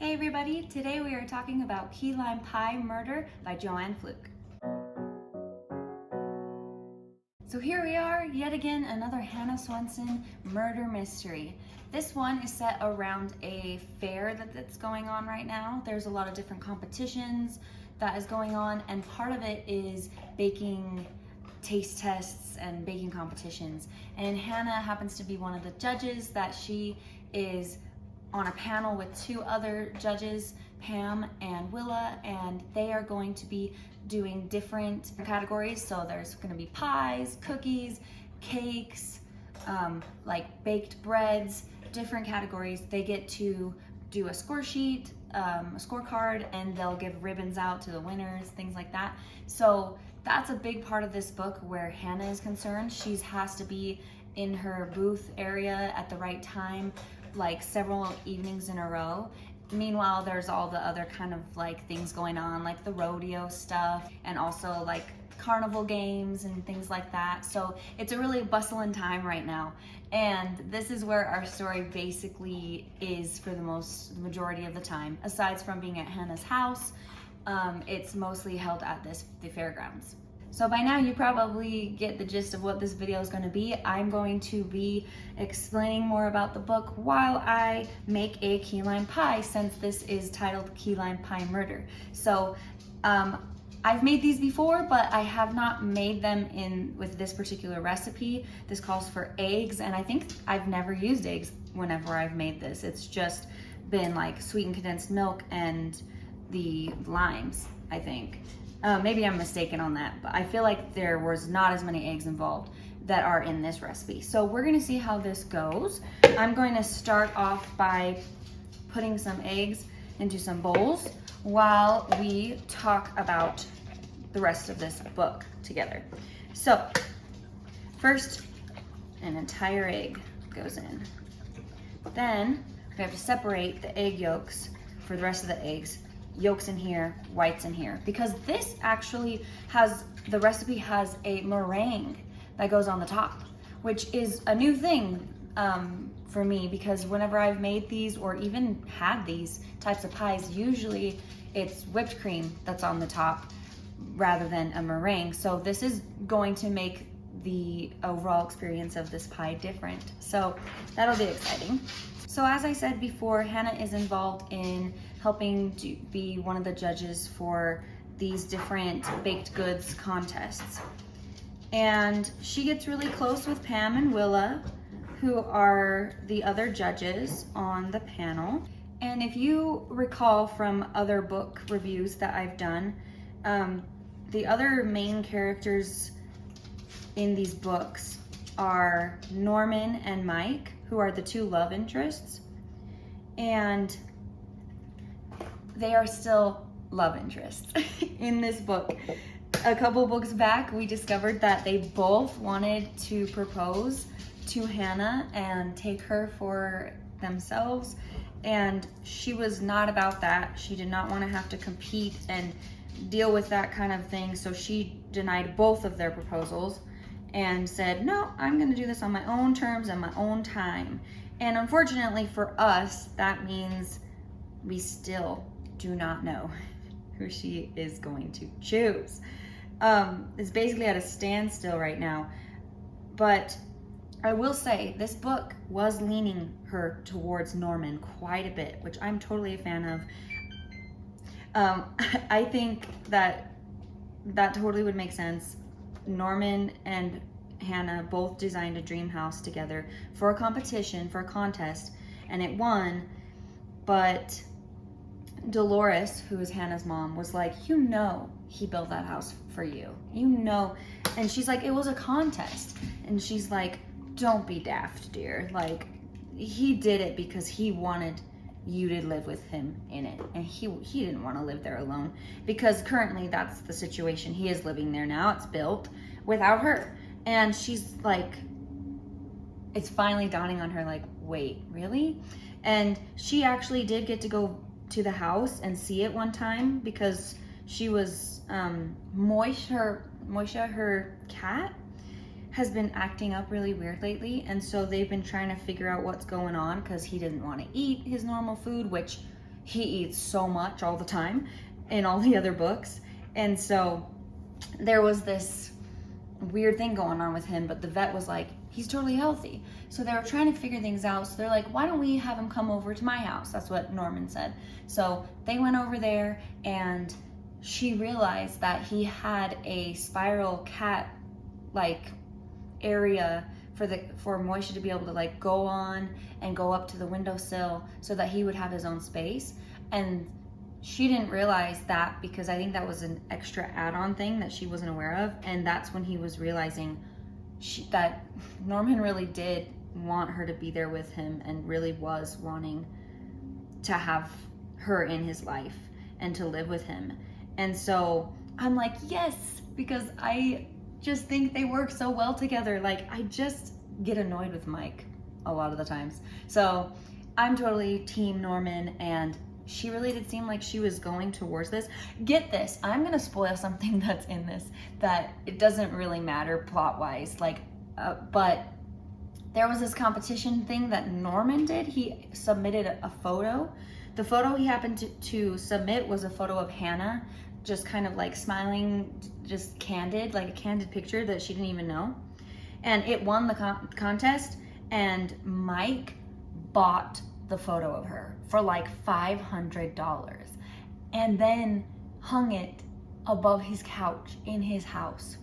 Hey everybody, today we are talking about Key Lime Pie Murder by Joanne Fluke. So here we are, yet again, another Hannah Swensen murder mystery. This one is set around a fair that's going on right now. There's a lot of different competitions that is going on, and part of it is baking taste tests and baking competitions. And Hannah happens to be one of the judges. That she is on a panel with two other judges, Pam and Willa, and they are going to be doing different categories. So there's going to be pies, cookies, cakes, like baked breads, different categories. They get to do a score sheet, a scorecard, and they'll give ribbons out to the winners, things like that. So that's a big part of this book where Hannah is concerned. She has to be in her booth area at the right time, like several evenings in a row. Meanwhile, there's all the other kind of like things going on, like the rodeo stuff, and also like carnival games and things like that. So it's a really bustling time right now. And this is where our story basically is for the majority of the time. Aside from being at Hannah's house, it's mostly held at the fairgrounds. So by now you probably get the gist of what this video is going to be. I'm going to be explaining more about the book while I make a key lime pie, since this is titled Key Lime Pie Murder. So I've made these before, but I have not made them with this particular recipe. This calls for eggs, and I think I've never used eggs whenever I've made this. It's just been like sweetened condensed milk and the limes, I think. Maybe I'm mistaken on that, but I feel like there was not as many eggs involved that are in this recipe. So we're gonna see how this goes. I'm going to start off by putting some eggs into some bowls while we talk about the rest of this book together. So first, an entire egg goes in. Then we have to separate the egg yolks for the rest of the eggs. Yolks in here, whites in here, because this actually the recipe has a meringue that goes on the top, which is a new thing for me, because whenever I've made these or even had these types of pies, usually it's whipped cream that's on the top rather than a meringue. So this is going to make the overall experience of this pie different. So that'll be exciting. So as I said before, Hannah is involved in helping to be one of the judges for these different baked goods contests. And she gets really close with Pam and Willa, who are the other judges on the panel. And if you recall from other book reviews that I've done, the other main characters in these books are Norman and Mike, who are the two love interests, and they are still love interests in this book. A couple books back, we discovered that they both wanted to propose to Hannah and take her for themselves, and she was not about that. She did not want to have to compete and deal with that kind of thing, so she denied both of their proposals and said, no, I'm gonna do this on my own terms and my own time. And unfortunately for us, that means we still do not know who she is going to choose. It's basically at a standstill right now. But I will say this book was leaning her towards Norman quite a bit, which I'm totally a fan of. I think that totally would make sense. Norman and Hannah both designed a dream house together for a competition, for a contest, and it won. But Dolores, who is Hannah's mom, was like, you know he built that house for you. You know. And she's like, it was a contest. And she's like, don't be daft, dear. Like, he did it because he wanted you to live with him in it, and he didn't want to live there alone, because currently that's the situation. He is living there now. It's built without her, and she's like, it's finally dawning on her, like, wait, really? And she actually did get to go to the house and see it one time, because she was Moisha, her cat, has been acting up really weird lately, and so they've been trying to figure out what's going on, because he didn't want to eat his normal food, which he eats so much all the time in all the other books. And so there was this weird thing going on with him, but the vet was like, he's totally healthy. So they were trying to figure things out. So they're like, why don't we have him come over to my house? That's what Norman said. So they went over there, and she realized that he had a spiral cat like area for Moishe to be able to like go on and go up to the windowsill so that he would have his own space. And she didn't realize that, because I think that was an extra add-on thing that she wasn't aware of. And that's when he was realizing that Norman really did want her to be there with him and really was wanting to have her in his life and to live with him. And so I'm like, yes, because I just think they work so well together. Like, I just get annoyed with Mike a lot of the times. So I'm totally team Norman, and she really did seem like she was going towards this. Get this, I'm gonna spoil something that's in this that it doesn't really matter plot-wise, but there was this competition thing that Norman did. He submitted a photo. The photo he happened to submit was a photo of Hannah, just kind of like smiling, just candid, like a candid picture that she didn't even know. And it won the contest, and Mike bought the photo of her for like $500 and then hung it above his couch in his house.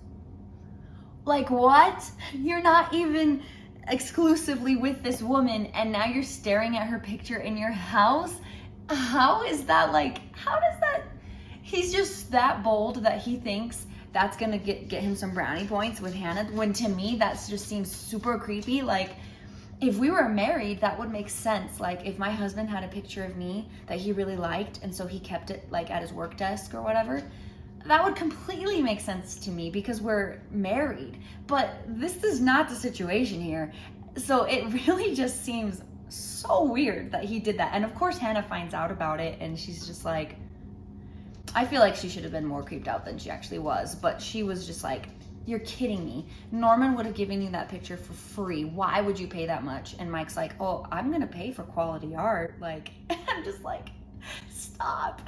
Like, what? You're not even exclusively with this woman, and now you're staring at her picture in your house? How is that how does that? He's just that bold that he thinks that's gonna get him some brownie points with Hannah, when to me that just seems super creepy. Like, if we were married, that would make sense. Like, if my husband had a picture of me that he really liked, and so he kept it like at his work desk or whatever, that would completely make sense to me because we're married. But this is not the situation here. So it really just seems so weird that he did that. And of course Hannah finds out about it, and she's just like, I feel like she should have been more creeped out than she actually was, but she was just like, you're kidding me. Norman would have given you that picture for free. Why would you pay that much? And Mike's like, oh, I'm gonna pay for quality art. Like, I'm just like, stop.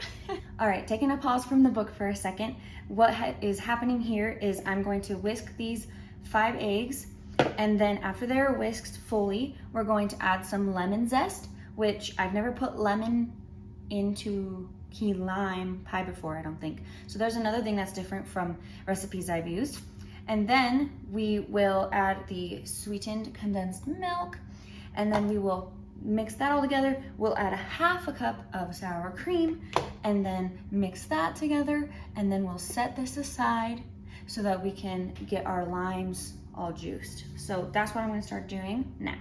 All right, taking a pause from the book for a second. What is happening here is I'm going to whisk these 5 eggs, and then after they're whisked fully, we're going to add some lemon zest, which I've never put lemon into key lime pie before, I don't think. So there's another thing that's different from recipes I've used. And then we will add the sweetened condensed milk, and then we will mix that all together. We'll add a half a cup of sour cream, and then mix that together, and then we'll set this aside so that we can get our limes all juiced. So that's what I'm gonna start doing now.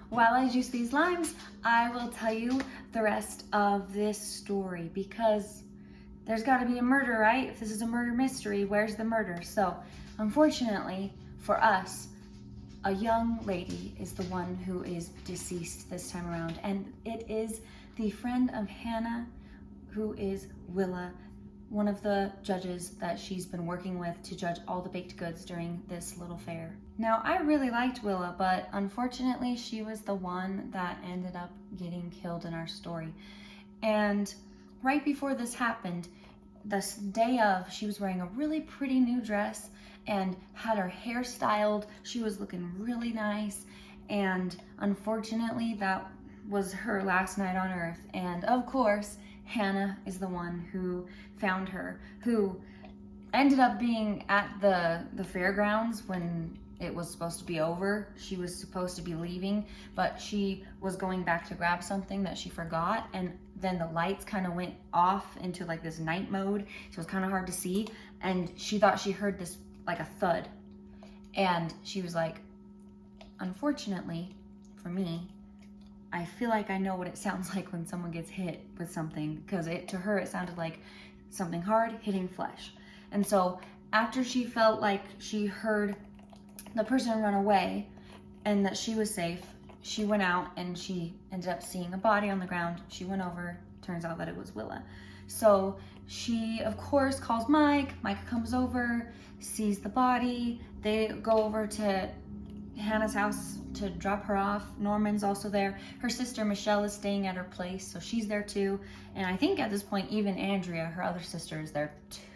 While I juice these limes, I will tell you the rest of this story, because there's got to be a murder, right? If this is a murder mystery, where's the murder? So, unfortunately for us, a young lady is the one who is deceased this time around, and it is the friend of Hannah, who is Willa, one of the judges that she's been working with to judge all the baked goods during this little fair. Now, I really liked Willa, but unfortunately she was the one that ended up getting killed in our story. And right before this happened, the day of, she was wearing a really pretty new dress and had her hair styled. She was looking really nice, and unfortunately that was her last night on earth. And of course, Hannah is the one who found her, who ended up being at the fairgrounds when it was supposed to be over. She was supposed to be leaving, but she was going back to grab something that she forgot, and then the lights kind of went off into like this night mode, so it was kind of hard to see, and she thought she heard this like a thud, and she was like, unfortunately for me, I feel like I know what it sounds like when someone gets hit with something, because to her it sounded like something hard hitting flesh. And so after she felt like she heard the person run away and that she was safe, she went out and she ended up seeing a body on the ground. She went over, turns out that it was Willa. So she, of course, calls Mike. Mike comes over, sees the body. They go over to Hannah's house to drop her off. Norman's also there. Her sister Michelle is staying at her place, so she's there too. And I think at this point, even Andrea, her other sister, is there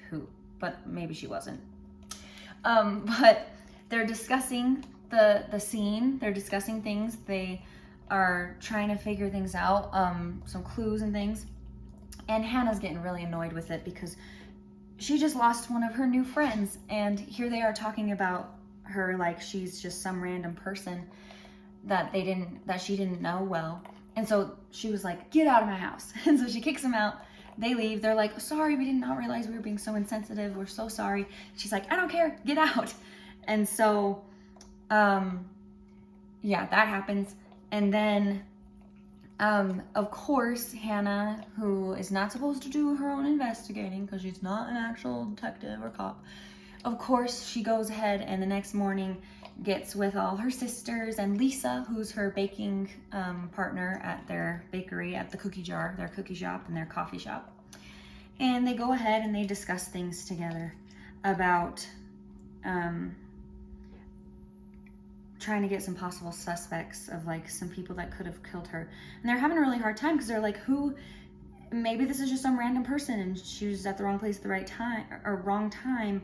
too, but maybe she wasn't. But they're discussing the scene. They're discussing things. They are trying to figure things out, some clues and things. And Hannah's getting really annoyed with it because she just lost one of her new friends, and here they are talking about her like she's just some random person that she didn't know well. And so she was like, get out of my house. And so she kicks them out. They leave. They're like, sorry, we did not realize we were being so insensitive. We're so sorry. She's like, I don't care, get out. And so yeah, that happens. And then of course, Hannah, who is not supposed to do her own investigating because she's not an actual detective or cop, of course, she goes ahead and the next morning gets with all her sisters and Lisa, who's her baking partner at their bakery, at the cookie jar, their cookie shop and their coffee shop. And they go ahead and they discuss things together about trying to get some possible suspects of like some people that could have killed her. And they're having a really hard time because they're like, maybe this is just some random person and she was at the wrong place at the right time or wrong time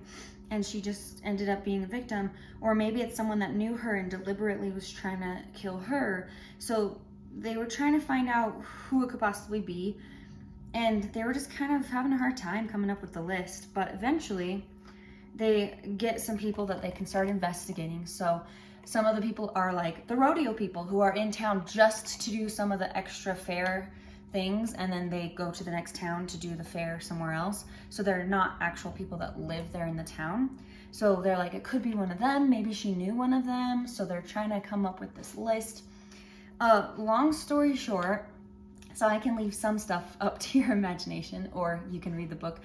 and she just ended up being a victim. Or maybe it's someone that knew her and deliberately was trying to kill her. So they were trying to find out who it could possibly be. And they were just kind of having a hard time coming up with the list. But eventually they get some people that they can start investigating. So some of the people are like the rodeo people who are in town just to do some of the extra fair things, and then they go to the next town to do the fair somewhere else. So they're not actual people that live there in the town. So they're like, it could be one of them. Maybe she knew one of them. So they're trying to come up with this list. Long story short, so I can leave some stuff up to your imagination, or you can read the book.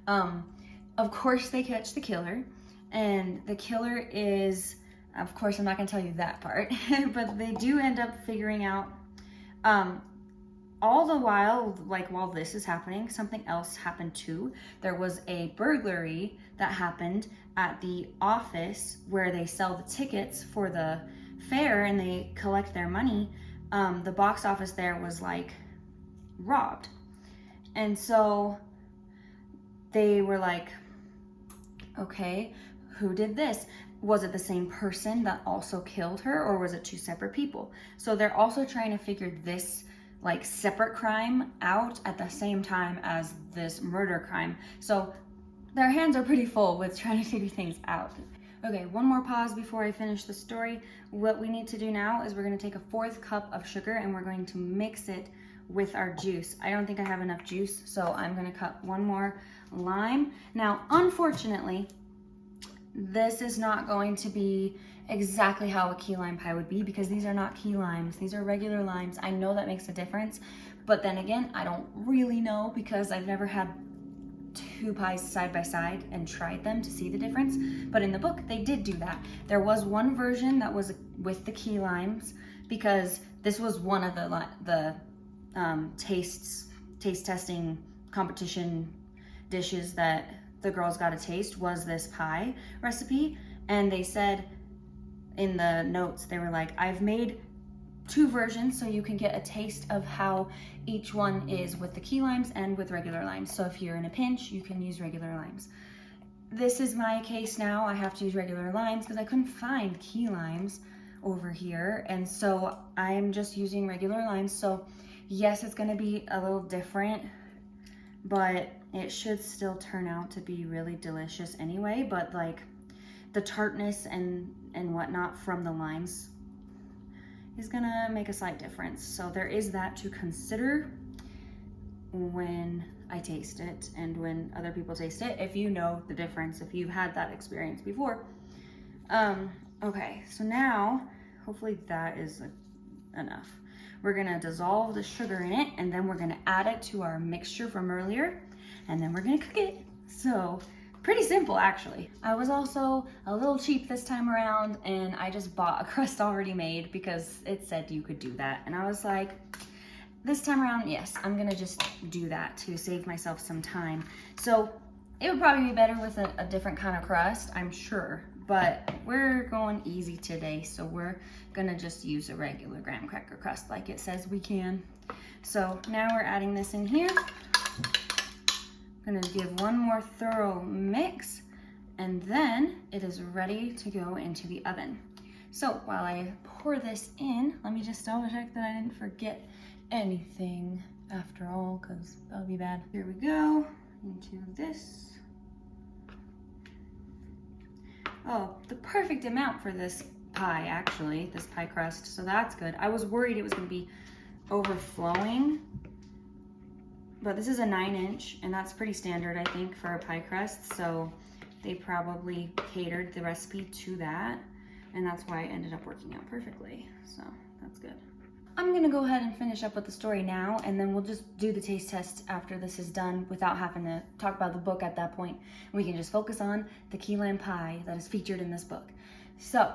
Of course, they catch the killer, and the killer is, of course, I'm not going to tell you that part, but they do end up figuring out, all the while, like while this is happening, something else happened too. There was a burglary that happened at the office where they sell the tickets for the fair and they collect their money. The box office there was like robbed. And so they were like, okay, who did this? Was it the same person that also killed her, or was it two separate people? So they're also trying to figure this like separate crime out at the same time as this murder crime. So their hands are pretty full with trying to figure things out. Okay, one more pause before I finish the story. What we need to do now is we're going to take a 4th cup of sugar and we're going to mix it with our juice. I don't think I have enough juice, so I'm going to cut one more lime. Now, unfortunately, this is not going to be exactly how a key lime pie would be because these are not key limes. These are regular limes. I know that makes a difference, but then again, I don't really know because I've never had 2 pies side by side and tried them to see the difference. But in the book, they did do that. There was one version that was with the key limes because this was one of the taste testing competition dishes that the girls got a taste was this pie recipe. And they said in the notes, they were like, I've made 2 versions so you can get a taste of how each one is with the key limes and with regular limes. So if you're in a pinch, you can use regular limes. This is my case now. I have to use regular limes because I couldn't find key limes over here. And so I'm just using regular limes. So yes, it's gonna be a little different, but it should still turn out to be really delicious anyway. But like the tartness and whatnot from the limes is gonna make a slight difference. So there is that to consider when I taste it and when other people taste it, if you know the difference, if you've had that experience before. Okay, so now, hopefully that is enough. We're gonna dissolve the sugar in it and then we're gonna add it to our mixture from earlier and then we're gonna cook it. So, pretty simple actually. I was also a little cheap this time around and I just bought a crust already made because it said you could do that. And I was like, this time around, yes, I'm gonna just do that to save myself some time. So it would probably be better with a different kind of crust, I'm sure, but we're going easy today, so we're gonna just use a regular graham cracker crust like it says we can. So now we're adding this in here. I'm gonna give one more thorough mix, and then it is ready to go into the oven. So while I pour this in, let me just double check that I didn't forget anything after all, because that would be bad. Here we go, into this. Oh, the perfect amount for this pie, actually, this pie crust, so that's good. I was worried it was gonna be overflowing, but this is a 9-inch, and that's pretty standard, I think, for a pie crust, so they probably catered the recipe to that, and that's why it ended up working out perfectly, so that's good. I'm gonna go ahead and finish up with the story now, and then we'll just do the taste test after this is done without having to talk about the book at that point. We can just focus on the key lime pie that is featured in this book. So,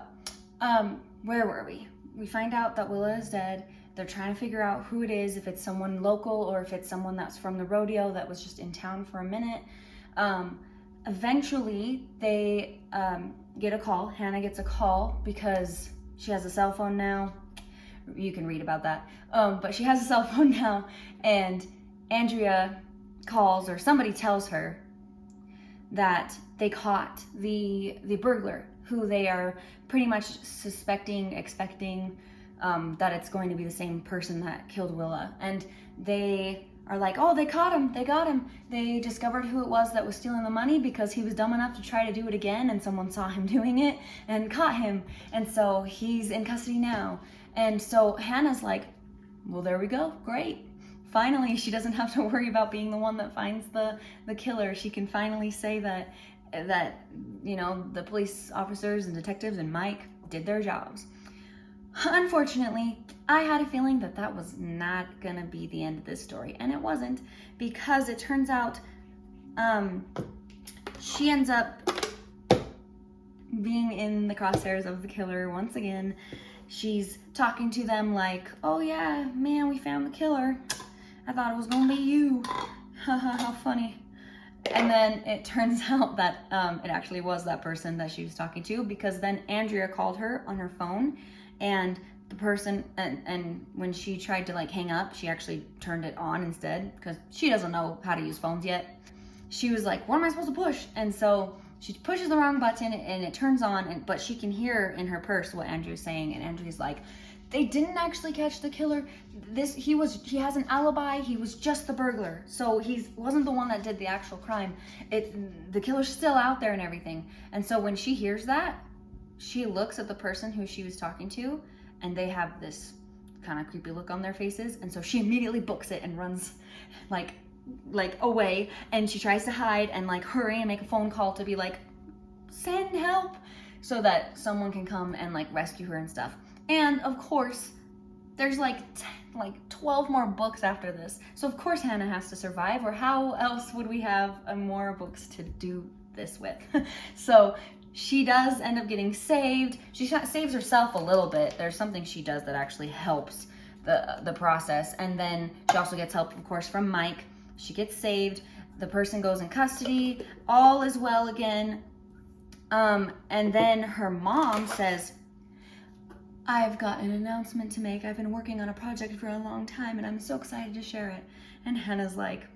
where were we? We find out that Willa is dead. They're trying to figure out who it is, if it's someone local or if it's someone that's from the rodeo that was just in town for a minute. Eventually, they get a call. Hannah gets a call because she has a cell phone now. You can read about that. But she has a cell phone now, and Andrea calls, or somebody tells her that they caught the burglar, who they are pretty much suspecting, expecting that it's going to be the same person that killed Willa. And they are like, oh, they caught him, they got him. They discovered who it was that was stealing the money because he was dumb enough to try to do it again, and someone saw him doing it and caught him. And so he's in custody now. And so Hannah's like, well, there we go, great. Finally, she doesn't have to worry about being the one that finds the killer. She can finally say that, you know, the police officers and detectives and Mike did their jobs. Unfortunately, I had a feeling that that was not gonna be the end of this story, and it wasn't, because it turns out she ends up being in the crosshairs of the killer once again. She's talking to them like, oh yeah, man, we found the killer. I thought it was gonna be you. How funny. And then it turns out that it actually was that person that she was talking to, because then Andrea called her on her phone, and the person, and when she tried to like hang up, she actually turned it on instead, because she doesn't know how to use phones yet. She was like, what am I supposed to push? And so she pushes the wrong button and it turns on, but she can hear in her purse what Andrew's saying, and Andrew's like, they didn't actually catch the killer. He has an alibi. He was just the burglar. So he wasn't the one that did the actual crime. The killer's still out there and everything. And so when she hears that, she looks at the person who she was talking to, and they have this kind of creepy look on their faces. And so she immediately books it and runs like away, and she tries to hide and like hurry and make a phone call to be like, send help, so that someone can come and like rescue her and stuff. And of course, there's like 12 more books after this. So of course Hannah has to survive, or how else would we have more books to do this with? So she does end up getting saved. She saves herself a little bit. There's something she does that actually helps the process. And then she also gets help, of course, from Mike. She gets saved. The person goes in custody. All is well again. And then her mom says, I've got an announcement to make. I've been working on a project for a long time, and I'm so excited to share it. And Hannah's like,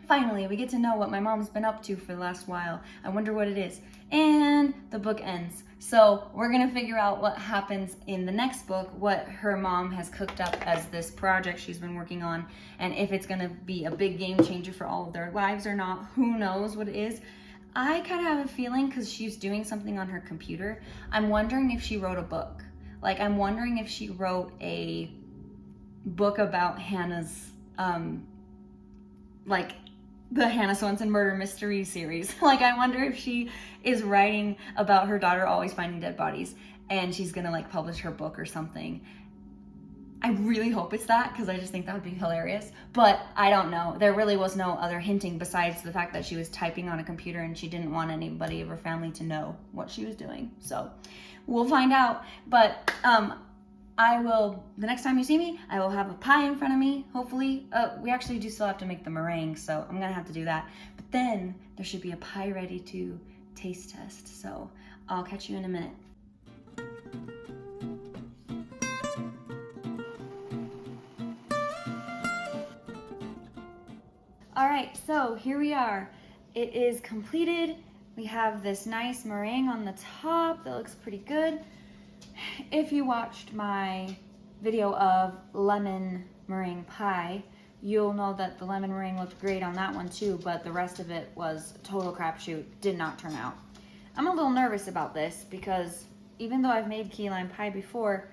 finally, we get to know what my mom's been up to for the last while. I wonder what it is. And the book ends. So we're gonna figure out what happens in the next book, what her mom has cooked up as this project she's been working on, and if it's gonna be a big game changer for all of their lives or not. Who knows what it is. I kind of have a feeling, because she's doing something on her computer, I'm wondering if she wrote a book. Like, I'm wondering if she wrote a book about Hannah's, like, the Hannah Swanson murder mystery series. Like, I wonder if she is writing about her daughter always finding dead bodies, and she's gonna, like, publish her book or something. I really hope it's that, because I just think that would be hilarious. But I don't know. There really was no other hinting besides the fact that she was typing on a computer and she didn't want anybody of her family to know what she was doing. So we'll find out. But the next time you see me, I will have a pie in front of me, hopefully. We actually do still have to make the meringue, so I'm gonna have to do that. But then there should be a pie ready to taste test. So I'll catch you in a minute. All right, so here we are. It is completed. We have this nice meringue on the top that looks pretty good. If you watched my video of lemon meringue pie, you'll know that the lemon meringue looked great on that one too, but the rest of it was a total crapshoot, did not turn out. I'm a little nervous about this because even though I've made key lime pie before,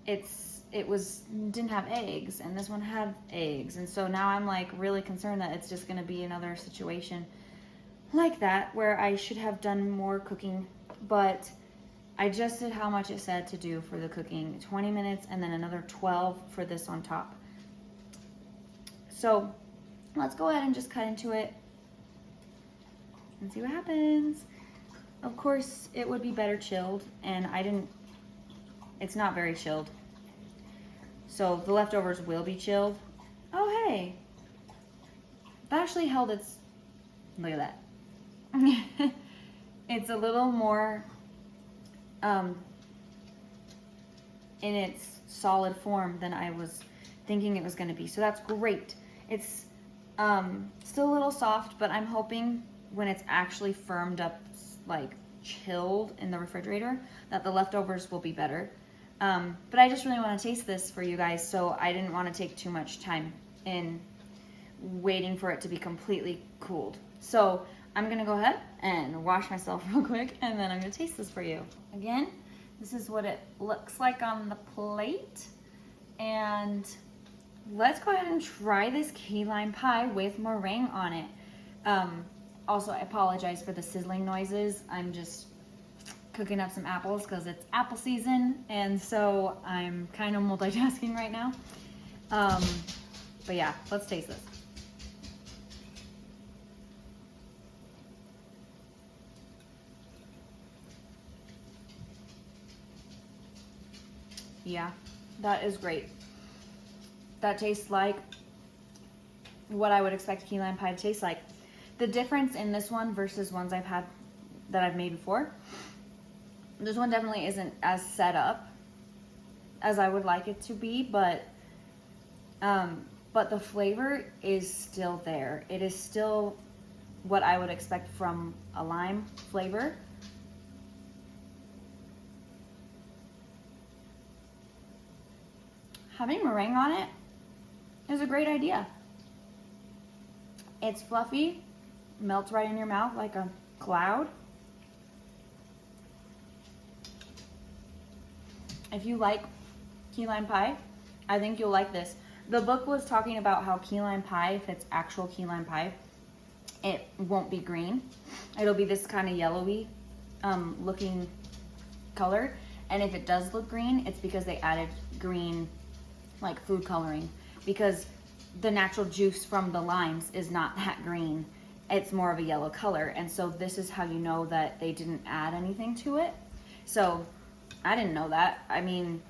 didn't have eggs, and this one had eggs, and so now I'm like really concerned that it's just gonna be another situation like that where I should have done more cooking, but I just did how much it said to do for the cooking, 20 minutes and then another 12 for this on top. So let's go ahead and just cut into it and see what happens. Of course, it would be better chilled, and it's not very chilled. So the leftovers will be chilled. Oh, hey. That actually held its, look at that. It's a little more in its solid form than I was thinking it was going to be. So that's great. It's still a little soft, but I'm hoping when it's actually firmed up, like chilled in the refrigerator, that the leftovers will be better. But I just really want to taste this for you guys, so I didn't want to take too much time in waiting for it to be completely cooled. So I'm going to go ahead and wash myself real quick, and then I'm going to taste this for you. Again, this is what it looks like on the plate. And let's go ahead and try this key lime pie with meringue on it. Also, I apologize for the sizzling noises. I'm just cooking up some apples because it's apple season, and so I'm kind of multitasking right now. But yeah, let's taste this. Yeah, that is great. That tastes like what I would expect key lime pie to taste like. The difference in this one versus ones that I've made before, this one definitely isn't as set up as I would like it to be, but the flavor is still there. It is still what I would expect from a lime flavor. Having meringue on it is a great idea. It's fluffy, melts right in your mouth like a cloud. If you like key lime pie, I think you'll like this. The book was talking about how key lime pie, if it's actual key lime pie, it won't be green. It'll be this kind of yellowy looking color. And if it does look green, it's because they added green, like food coloring, because the natural juice from the limes is not that green. It's more of a yellow color. And so this is how you know that they didn't add anything to it. So I didn't know that. I mean,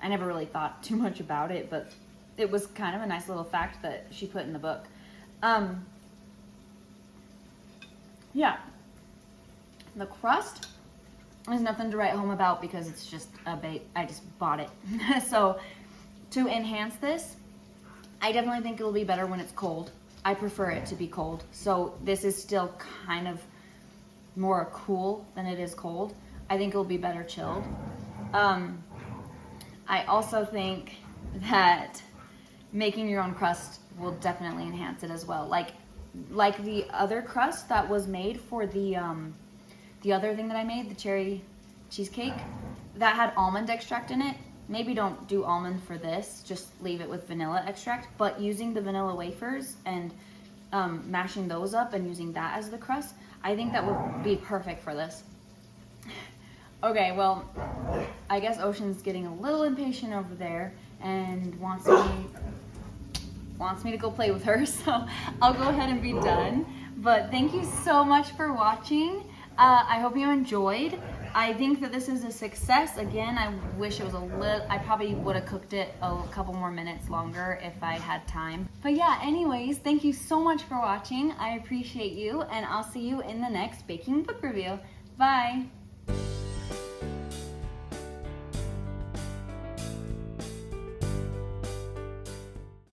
I never really thought too much about it, but it was kind of a nice little fact that she put in the book. Yeah. The crust is nothing to write home about because it's just a bake. I just bought it. So to enhance this, I definitely think it'll be better when it's cold. I prefer it to be cold. So this is still kind of more cool than it is cold. I think it'll be better chilled. I also think that making your own crust will definitely enhance it as well. Like the other crust that was made for the other thing that I made, the cherry cheesecake, that had almond extract in it. Maybe don't do almond for this, just leave it with vanilla extract. But using the vanilla wafers and mashing those up and using that as the crust, I think that would be perfect for this. Okay, well, I guess Ocean's getting a little impatient over there and wants me to go play with her, so I'll go ahead and be done. But thank you so much for watching. I hope you enjoyed. I think that this is a success. Again, I wish it was a little, I probably would have cooked it a couple more minutes longer if I had time. But yeah, anyways, thank you so much for watching. I appreciate you, and I'll see you in the next baking book review. Bye.